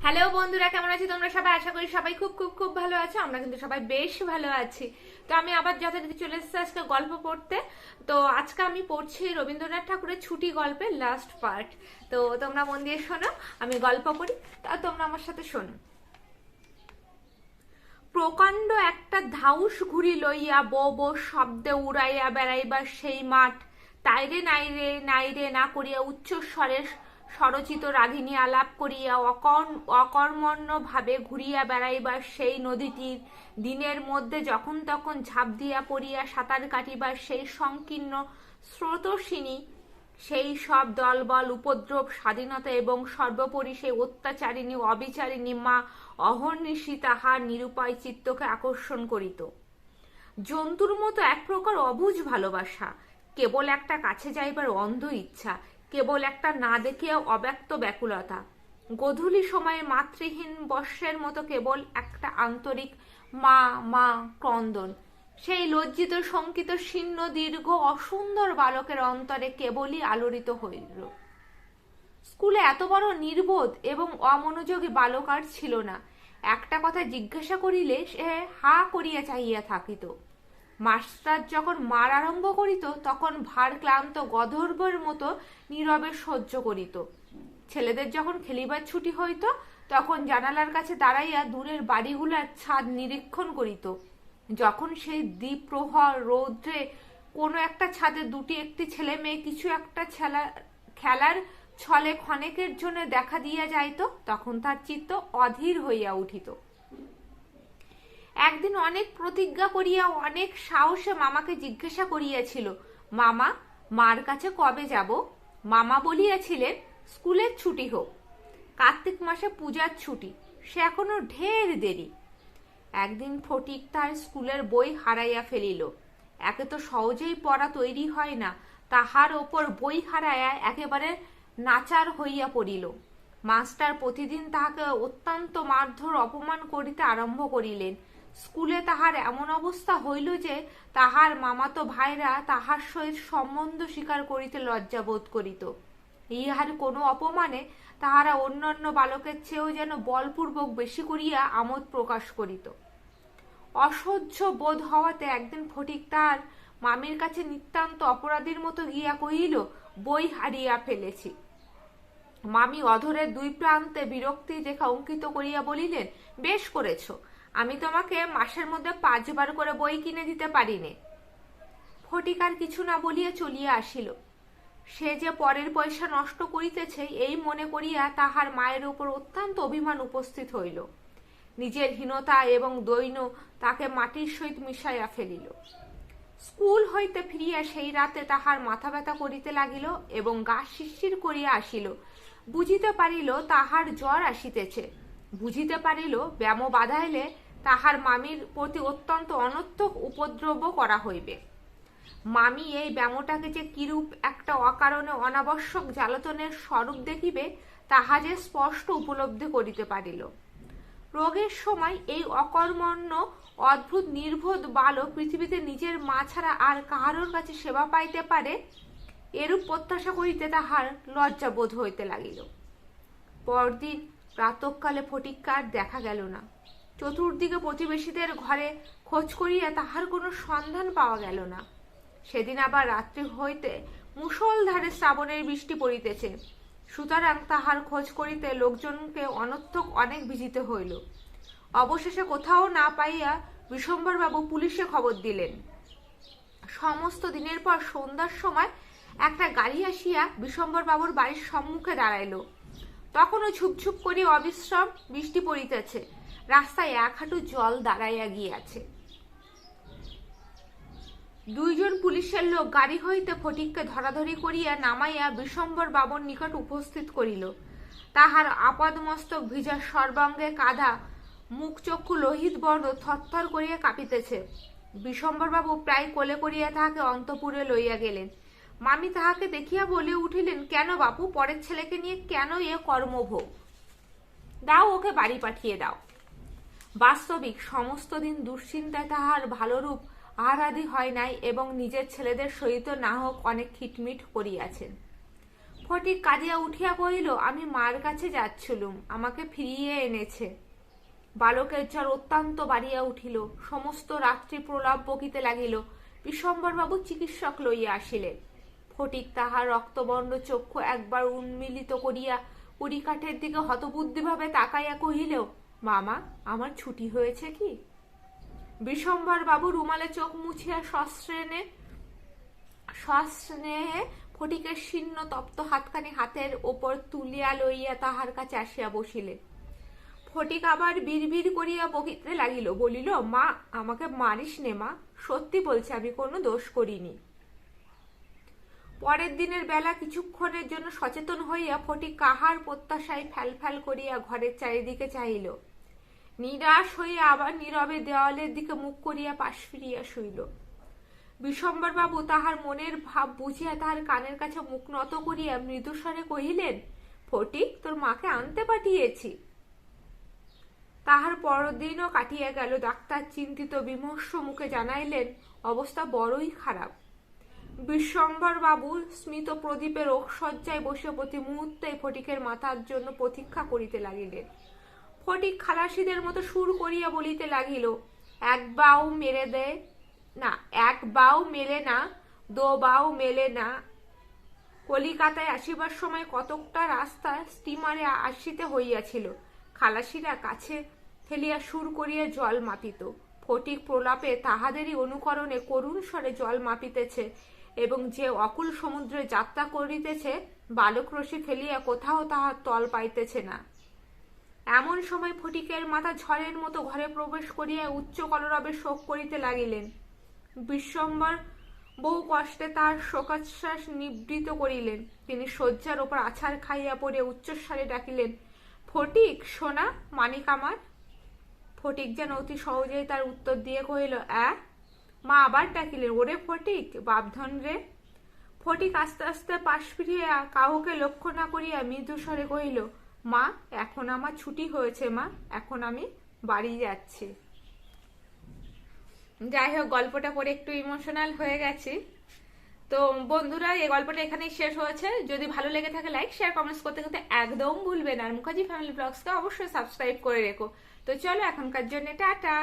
Hello বন্ধুরা, কেমন আছো তোমরা সবাই? আশা করি সবাই খুব খুব খুব ভালো আছো। আমরা কিন্তু সবাই বেশ ভালো আছি। তো আমি আবার যথারীতি চলে এসেছি আজকে গল্প পড়তে। তো আজকে আমি পড়ছি রবীন্দ্রনাথ ঠাকুরের ছুটি গল্পের লাস্ট পার্ট। তো তোমরা মন দিয়ে শোনো, আমি গল্প পড়ি, তা তোমরা আমার সাথে শোনো। প্রকাণ্ড একটা ধাউস ঘুড়ি লইয়া বো বো শব্দে উড়াইয়া বেড়াইবার সেই মাঠ, তাইরে নাইরে নাইরে না করিয়া উচ্চস্বরে স্বরচিত রাগিনী আলাপ করিয়া অকর্মণ্য ভাবে ঘুরিয়া বেড়াইবার সেই নদীটির, দিনের মধ্যে যখন তখন ঝাঁপ দিয়া পড়িয়া সাঁতার কাটিবার সেই সংকীর্ণ স্রোতস্বিনী, সেই সব দলবল উপদ্রব স্বাধীনতা এবং সর্বোপরি সেই অত্যাচারিণী অবিচারিণী মা অহর্নিশি তাহার নিরুপায় চিত্তকে আকর্ষণ করিত। জন্তুর মতো এক প্রকার অবুঝ ভালোবাসা, কেবল একটা কাছে যাইবার অন্ধ ইচ্ছা, কেবল একটা না দেখিয়া অব্যক্ত ব্যাকুলতা, গোধূলি সময়ে মাতৃহীন বর্ষের মতো কেবল একটা আন্তরিক মা মা ক্রন্দন, সেই লজ্জিত শঙ্কিত শীর্ণ দীর্ঘ অসুন্দর বালকের অন্তরে কেবলই আলোড়িত হইল। স্কুলে এত বড় নির্বোধ এবং অমনোযোগী বালক আর ছিল না। একটা কথা জিজ্ঞাসা করিলে সে হা করিয়া চাহিয়া থাকিত। মাস্টার যখন মার আরম্ভ করিত তখন ভার ক্লান্ত গধর্বের মতো নীরবে সহ্য করিত। ছেলেদের যখন খেলিবার ছুটি হইত তখন জানালার কাছে দাঁড়াইয়া দূরের বাড়িগুলার ছাদ নিরীক্ষণ করিত। যখন সেই দ্বিপ্রহর রৌদ্রে কোনো একটা ছাদে দুটি একটি ছেলে মেয়ে কিছু একটা খেলার ছলে ক্ষণেকের জন্য দেখা দিয়া যাইত, তখন তার চিত্ত অধীর হইয়া উঠিত। একদিন অনেক প্রতিজ্ঞা করিয়া অনেক সাহসে মামাকে জিজ্ঞাসা করিয়াছিল, মামা, মার কাছে কবে যাব? মামা বলিয়াছিলেন, স্কুলের ছুটি হোক, কার্তিক মাসে পূজার ছুটি, সে এখনো ঢের দেরি। একদিন ফটিক তার স্কুলের বই হারাইয়া ফেলিল। একে তো সহজেই পড়া তৈরি হয় না, তাহার ওপর বই হারাইয়া একেবারে নাচার হইয়া পড়িল। মাস্টার প্রতিদিন তাহাকে অত্যন্ত মারধর অপমান করিতে আরম্ভ করিলেন। স্কুলে তাহার এমন অবস্থা হইল যে তাহার মামাতো ভাইরা তাহার সহিত সম্বন্ধ স্বীকার করিতে লজ্জা বোধ করিত। ইহার কোনো অপমানে তাহারা অন্যান্য বালকের চেয়েও যেন বলপূর্বক বেশি করিয়া আমোদ প্রকাশ করিত। অসহ্য বোধ হওয়াতে একদিন ফটিক তার মামির কাছে নিতান্ত অপরাধীর মতো গিয়া কহিল, বই হারিয়া ফেলেছি। মামি অধরের দুই প্রান্তে বিরক্তি রেখা অঙ্কিত করিয়া বলিলেন, বেশ করেছ, আমি তোমাকে মাসের মধ্যে 5 বার করে বই কিনে দিতে পারিনে। ফটিক আর কিছু না বলিয়া চলিয়া আসিল। সে যে পরের পয়সা নষ্ট করিতেছে এই মনে করিয়া তাহার মায়ের উপর অত্যন্ত অভিমান উপস্থিত হইল। নিজের হীনতা এবং দৈন্য তাকে মাটির সহিত মিশাইয়া ফেলিল। স্কুল হইতে ফিরিয়া সেই রাতে তাহার মাথা ব্যথা করিতে লাগিল এবং গা শিরশির করিয়া আসিল। বুঝিতে পারিল তাহার জ্বর আসিতেছে। বুঝিতে পারিল ব্যামো বাধাইলে তাহার মামির প্রতি অত্যন্ত অনর্থক উপদ্রব করা হইবে। মামি এই ব্যামোটাকে যে কিরূপ একটা অকারণে অনাবশ্যক জ্বালাতনের স্বরূপ দেখিবে তাহা যে স্পষ্ট উপলব্ধি করিতে পারিল। রোগের সময় এই অকর্মণ্য অদ্ভুত নির্বোধ বালক পৃথিবীতে নিজের মা ছাড়া আর কাহারোর কাছে সেবা পাইতে পারে এরূপ প্রত্যাশা করিতে তাহার লজ্জা বোধ হইতে লাগিল। পরদিন প্রাতঃকালে ফটিককে আর দেখা গেল না। চতুর্দিকে প্রতিবেশীদের ঘরে খোঁজ করিয়া তাহার কোনো সন্ধান পাওয়া গেল না। সেদিন আবার রাত্রি হইতে মুষলধারে শ্রাবণের বৃষ্টি পড়িতেছে, সুতরাং তাহার খোঁজ করিতে লোকজনকে অনর্থক অনেক ভিজিতে হইল। অবশেষে কোথাও না পাইয়া বিশম্বরবাবু পুলিশে খবর দিলেন। সমস্ত দিনের পর সন্ধ্যার সময় একটা গাড়ি আসিয়া বিশম্বরবাবুর বাড়ির সম্মুখে দাঁড়াইল। তখনও ঝুপঝুপ করে অবিশ্রাম বৃষ্টি পড়িতেছে। রাস্তায় 1 হাঁটু জল দাঁড়াইয়া গিয়াছে। 2 জন পুলিশের লোক গাড়ি হইতে ফটিককে ধরাধরি করিয়া নামাইয়া বিশম্বর বাবুর নিকট উপস্থিত করিল। তাহার আপাদমস্তক ভিজা, সর্বাঙ্গে কাদা, মুখ চক্ষু লোহিত বর্ণ, থরথর করিয়া কাঁপিতেছে। বিশম্বরবাবু প্রায় কোলে করিয়া তাহাকে অন্তঃপুরে লইয়া গেলেন। মামি তাহাকে দেখিয়া বলে উঠিলেন, কেন বাপু, পরের ছেলেকে নিয়ে কেন এ কর্মভোগ? দাও, ওকে বাড়ি পাঠিয়ে দাও। বাস্তবিক সমস্ত দিন দুশ্চিন্তায় তাহার ভালোরূপ আহারাদি হয় নাই এবং নিজের ছেলেদের সহিত না হোক অনেক খিটমিট করিয়াছেন। ফটিক কাঁদিয়া উঠিয়া কহিল, আমি মার কাছে যাচ্ছিলুম, আমাকে ফিরিয়ে এনেছে। বালকের জ্বর অত্যন্ত বাড়িয়া উঠিল, সমস্ত রাত্রি প্রলাপ বকিতে লাগিল। বিশ্বম্বরবাবু চিকিৎসক লইয়া আসিলেন। ফটিক তাহার রক্তবর্ণ চক্ষু একবার উন্মিলিত করিয়া কড়িকাঠের দিকে হতবুদ্ধিভাবে তাকাইয়া কহিল, মামা, আমার ছুটি হয়েছে কি? বিশ্বম্বরবাবু রুমালে চোখ মুছিয়া সস্নেহে ফটিকের শীর্ণ তপ্ত হাতখানি হাতের ওপর তুলিয়া লইয়া তাহার কাছে আসিয়া বসিলেন। ফটিক আবার বিড়বিড় করিয়া বকিতে লাগিল, বলিল, মা, আমাকে মারিস নে মা, সত্যি বলছি আমি কোনো দোষ করিনি। পরের দিনের বেলা কিছুক্ষণের জন্য সচেতন হইয়া ফটিক কাহার প্রত্যাশায় ফ্যাল করিয়া ঘরের চারিদিকে চাহিল। নিরাশ হইয়া আবার নীরবে দেওয়ালের দিকে মুখ করিয়া পাশ ফিরিয়া শুইল। বিশ্বম্বরবাবু তাহার মনের ভাব বুঝিয়া তাহার কানের কাছে মুখ নত করিয়া মৃদুস্বরে কহিলেন, ফটিক, তোর মাকে আনতে পাঠিয়েছি। তাহার পরদিনও কাটিয়া গেল। ডাক্তার চিন্তিত বিমর্ষ মুখে জানাইলেন, অবস্থা বড়ই খারাপ। বিশ্বম্বরবাবু স্মিত প্রদীপের রোগশয্যায় বসে প্রতি মুহূর্তে ফটিকের মাথার জন্য প্রতীক্ষা করিতে লাগিলেন। ফটিক খালাসিদের মতো সুর করিয়া বলিতে লাগিল, এক বাউ মেরে দেয় না, এক বাউ মেলে না, দো বাউ মেলে না। কলিকাতায় আসিবার সময় কতকটা রাস্তা স্টিমারে আসিতে হইয়াছিল। খালাসিরা কাছে ঠেলিয়া সুর করিয়া জল মাপিত। ফটিক প্রলাপে তাহাদেরই অনুকরণে করুণ স্বরে জল মাপিতেছে এবং যে অকুল সমুদ্রে যাত্রা করিতেছে, বালক রশি ফেলিয়া কোথাও তাহার তল পাইতেছে না। এমন সময় ফটিকের মাথা ঝড়ের মতো ঘরে প্রবেশ করিয়া উচ্চ কলরবে শোক করিতে লাগিলেন। বিশ্বম্বর বহু কষ্টে তাহার শোকাশ্বাস নিবৃত করিলেন। তিনি শয্যার ওপর আছাড় খাইয়া পড়িয়া উচ্চস্বরে ডাকিলেন, ফটিক, সোনা, মানিক আমার। ফটিক যেন অতি সহজেই তার উত্তর দিয়ে কহিল, মা আবার ডাকিলেন, ওরে ফটিক, বাপধন রে। ফটিক আস্তে আস্তে পাশ ফিরিয়া কাউকে লক্ষ্য না করিয়া মৃদুস্বরে কহিল, মা, এখন আমার ছুটি হয়েছে মা, এখন আমি বাড়ি যাচ্ছি। যাই হোক, গল্পটা পড়ে একটু ইমোশনাল হয়ে গেছি। তো বন্ধুরা, এই গল্পটা এখানেই শেষ হয়েছে। যদি ভালো লেগে থাকে লাইক, শেয়ার, কমেন্টস করতে করতে একদম ভুলবেন। আর মুখার্জি ফ্যামিলি ব্লগসকে অবশ্যই সাবস্ক্রাইব করে রেখো। তো চলো, এখনকার জন্য টাটা।